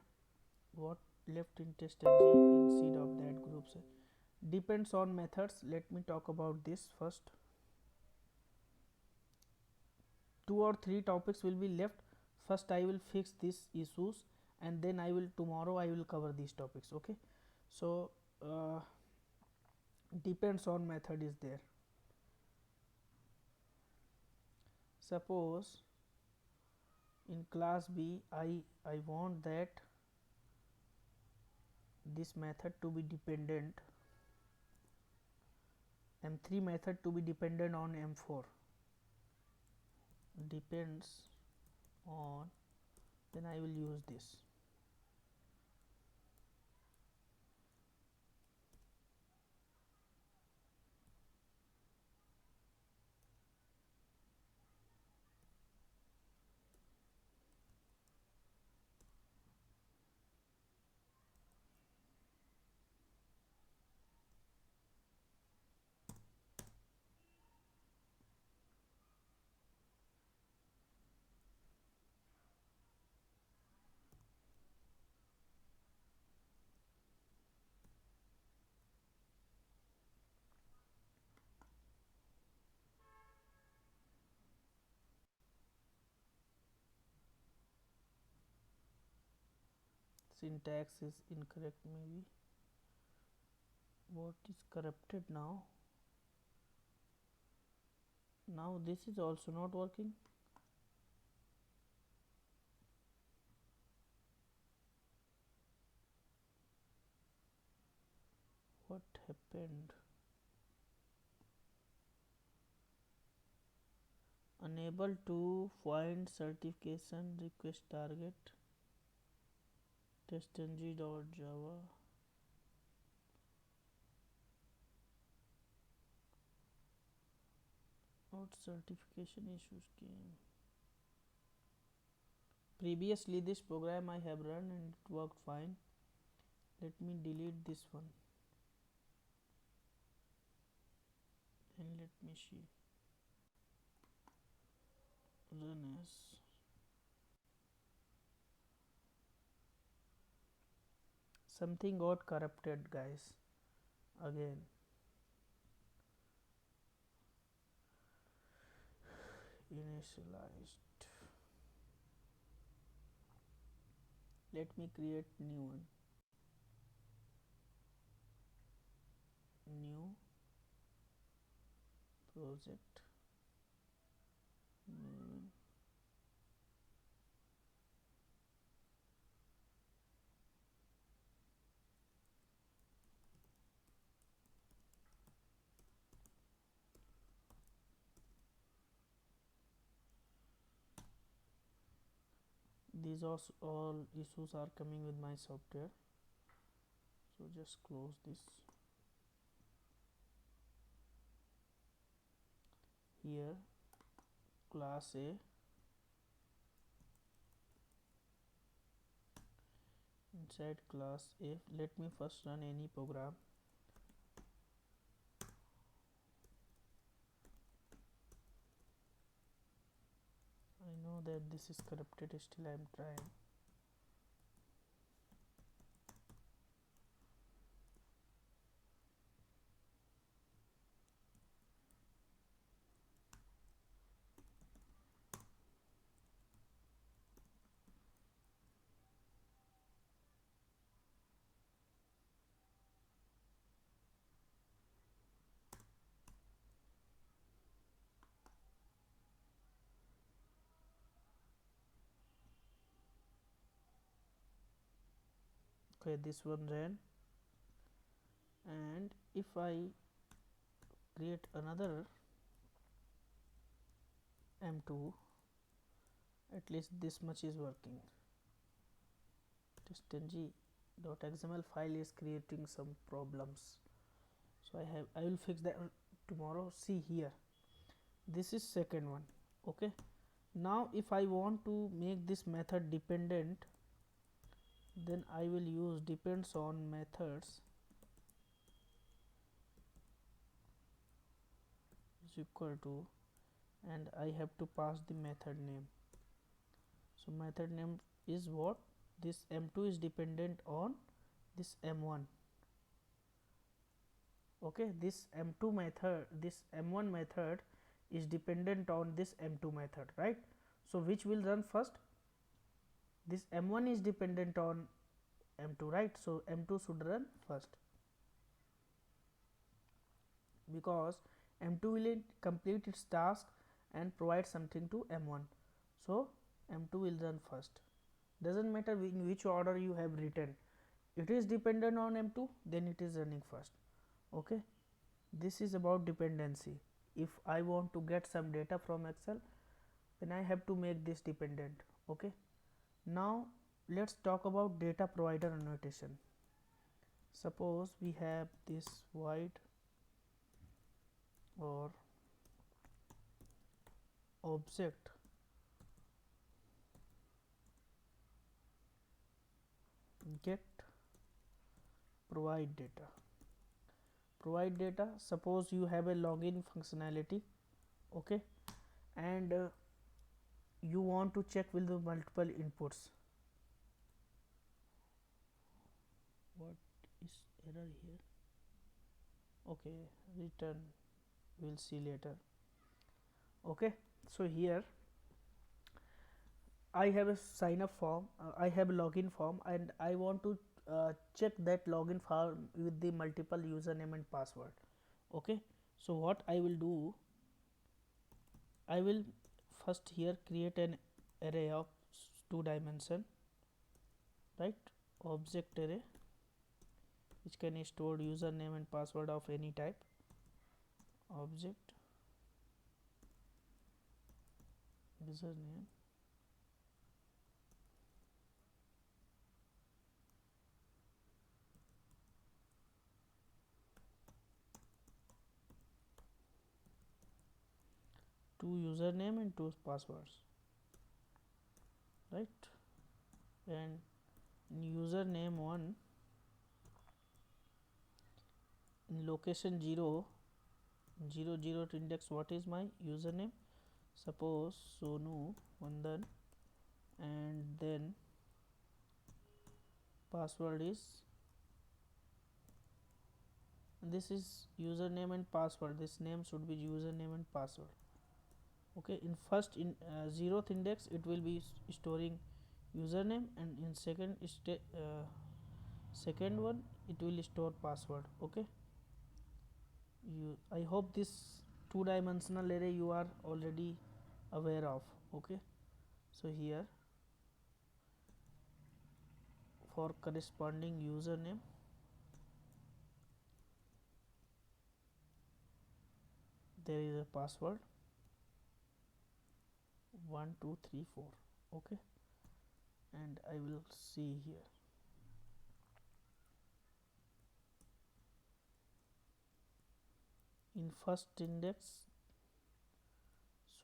A: what left in TestNG instead of that groups depends on methods. Let me talk about this first. 2 or 3 topics will be left. First I will fix these issues, and then I will, tomorrow I will cover these topics. Okay, so depends on method is there. Suppose in class B I want that this method to be dependent, M3 method to be dependent on M4, depends on, then I will use this. syntax is incorrect. Maybe what is corrupted now? Now this is also not working. What happened? Unable to find certification request target testng.java. What certification issues came? Previously this program I have run and it worked fine. Let me delete this one and let me see. Run as. Something got corrupted, guys. Again. Initialized. Let me create new one. New project. New. These are all issues are coming with my software, so just close this. Here class A, inside class A, let me first run any program. I know that this is corrupted, still I am trying. Okay, this one ran, and if I create another M2, at least this much is working. testng.xml file is creating some problems, so I will fix that tomorrow. See here, this is second one. Okay, now if I want to make this method dependent, then I will use depends on methods is equal to, and I have to pass the method name. So method name is what? This M2 is dependent on this M1. Okay, this M2 method, this M1 method is dependent on this M2 method, right? So which will run first? This M1 is dependent on M2, right? So M2 should run first, because M2 will complete its task and provide something to M1. So M2 will run first. Doesn't matter in which order you have written, it is dependent on M2, then it is running first. Okay, this is about dependency. If I want to get some data from Excel, then I have to make this dependent. Okay, now let's talk about data provider annotation. Suppose we have this void or object get provide data. Provide data, suppose you have a login functionality, okay, and you want to check with the multiple inputs. What is error here? Okay, return, we'll see later. Okay, so here I have a sign up form, I have a login form, and I want to check that login form with the multiple username and password. Okay, so what I will do, I will first here create an array of 2 dimension, right, object array which can store username and password of any type. Object username two username and two passwords, right, and in username 1, in location 0 to index, what is my username? Suppose Sonu Vandan, and then password is, this is username and password, this name should be username and password. Okay, in first, in 0th index it will be storing username, and in second one it will store password. Okay, I hope this 2-dimensional array you are already aware of. Okay, so here for corresponding username, there is a password 1 2 3 4. Okay, and I will see here. In first index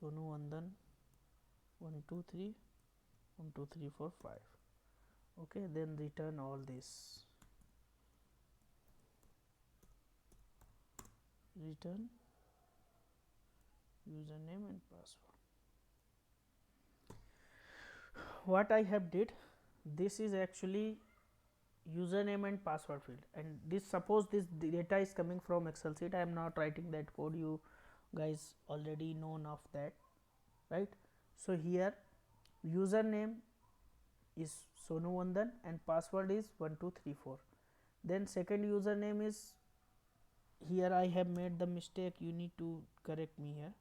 A: Sonu Vandan 1 2 3 1 2 3 4 5. Okay, then return all this. Return username and password. What I have did, this is actually username and password field, and this, suppose this data is coming from Excel sheet, I am not writing that code, you guys already known of that, right? So here username is Sonu Vandan and password is 1 2 3 4. Then second username is, here I have made the mistake, you need to correct me here.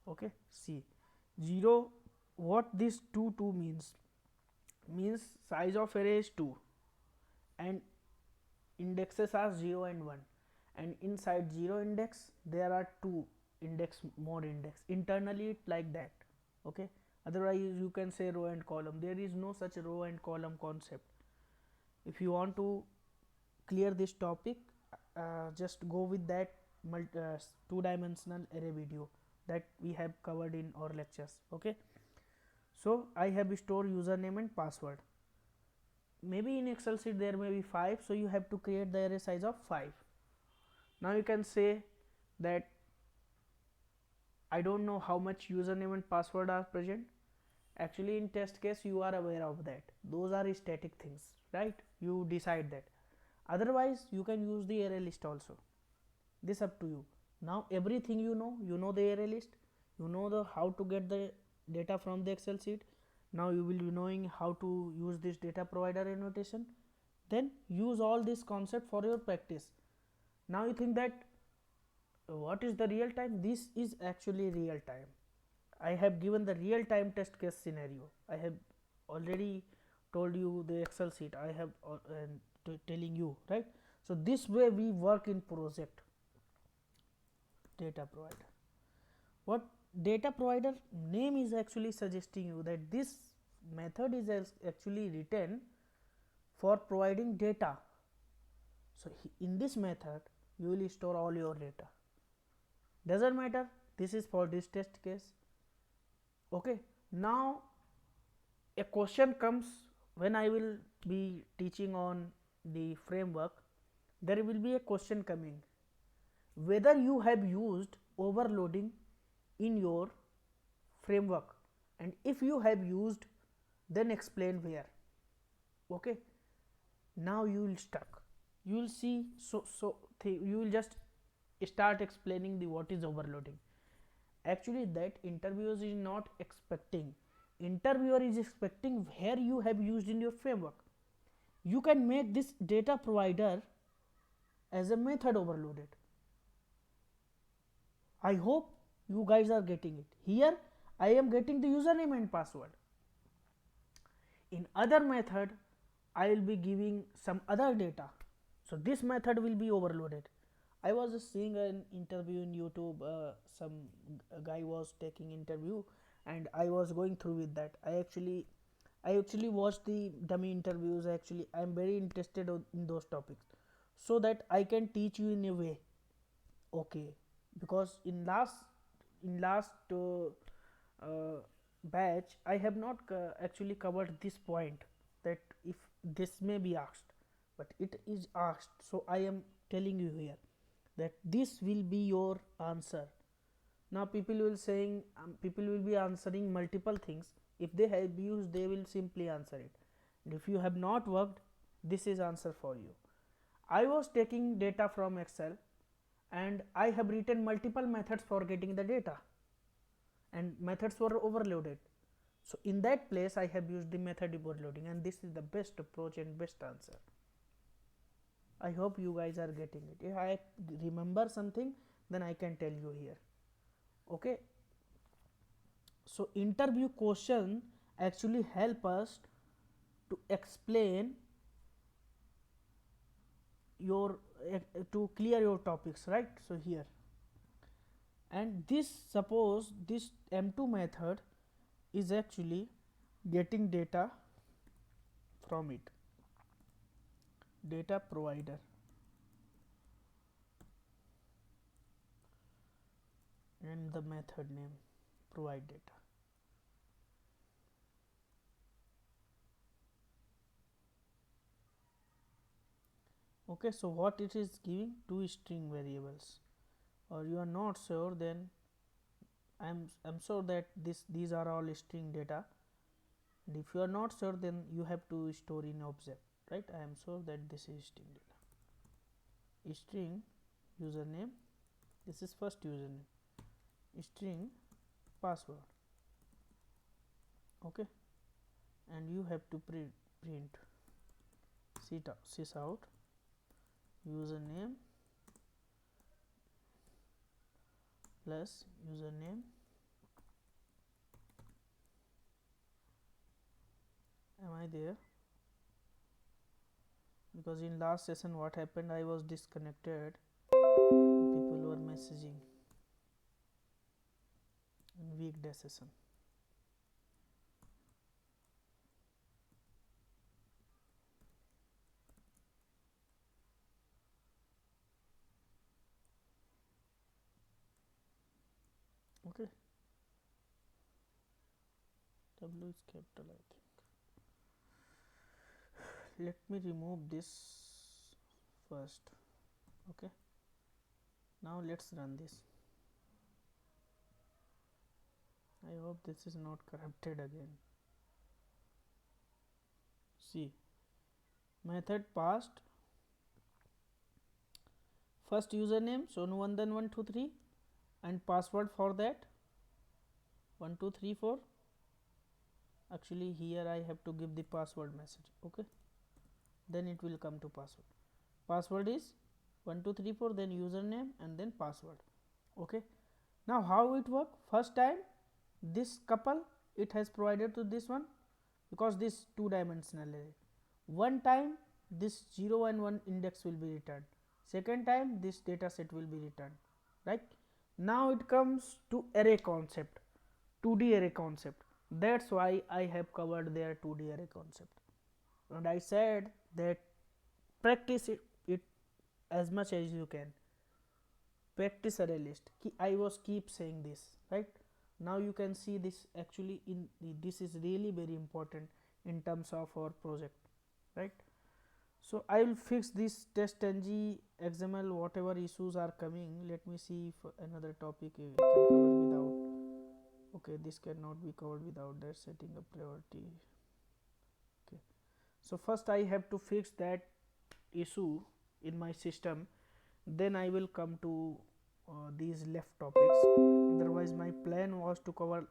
A: Okay, see 0, what this 2 2 means size of array is 2 and indexes are 0 and 1, and inside 0 index there are 2 index, more index, internally it like that. Okay, otherwise you can say row and column, there is no such row and column concept. If you want to clear this topic, just go with that 2-dimensional array video that we have covered in our lectures. Okay, so I have stored username and password. Maybe in Excel sheet there may be 5, so you have to create the array size of 5. Now you can say that I don't know how much username and password are present. Actually in test case you are aware of that, those are static things, right? You decide that. Otherwise you can use the array list also, this up to you. Now everything you know the array list, you know the how to get the data from the Excel sheet. Now you will be knowing how to use this data provider annotation, then use all this concept for your practice. Now you think that what is the real time? This is actually real time. I have given the real time test case scenario. I have already told you the Excel sheet, I have telling you, right? So this way we work in project data provider. What data provider name is actually suggesting you that this method is actually written for providing data. So in this method you will store all your data, doesn't matter, this is for this test case. Okay, now a question comes when I will be teaching on the framework, there will be a question coming whether you have used overloading in your framework, and if you have used, then explain where. Okay, now you will stuck, you will see, you will just start explaining the what is overloading. Actually that interviewers is not expecting interviewer is expecting where you have used in your framework. You can make this data provider as a method overloaded. I hope you guys are getting it. Here I am getting the username and password. In other method I will be giving some other data, so this method will be overloaded. I was just seeing an interview in YouTube. Some guy was taking interview, and I was going through with that. I actually watched the dummy interviews. Actually, I am very interested in those topics, so that I can teach you in a way. Okay, because in last batch I have not actually covered this point, that if this may be asked, but it is asked, so I am telling you here that this will be your answer. Now people will be answering multiple things. If they have used, they will simply answer it, and if you have not worked, this is answer for you. I was taking data from Excel, and I have written multiple methods for getting the data, and methods were overloaded. So in that place I have used the method overloading, and this is the best approach and best answer. I hope you guys are getting it. If I remember something, then I can tell you here. Okay, so interview question actually help us to explain your to clear your topics, right? So here, and this, suppose this M2 method is actually getting data from it, data provider, and the method name provide data. Okay, so what it is giving? Two string variables, or you are not sure, then I'm sure that these are all string data, and if you are not sure, then you have to store in object, right? I am sure that this is string data. String username, this is first username, string password. Okay, and you have to print sysout username plus username. Am I there? Because in last session what happened, I was disconnected, people were messaging in weekday session. Okay, W is capital, I think. Let me remove this first. Okay, now let's run this. I hope this is not corrupted again. See, method passed first username, so 123, and password for that 1234. Actually here I have to give the password message. Okay, then it will come to password is 1234, then username, and then password. Okay, now how it work? First time this couple it has provided to this one, because this two-dimensional array. One time this 0 and 1 index will be returned, second time this data set will be returned, right? Now it comes to array concept, 2D array concept. That's why I have covered their 2D array concept, and I said that practice it as much as you can. Practice array list. I was keep saying this, right? Now you can see this actually this is really very important in terms of our project, right? So I will fix this test ng XML, whatever issues are coming. Let me see if another topic we can cover without. Okay, this cannot be covered without that, setting a priority. Okay, so first I have to fix that issue in my system, then I will come to these left topics. Otherwise my plan was to cover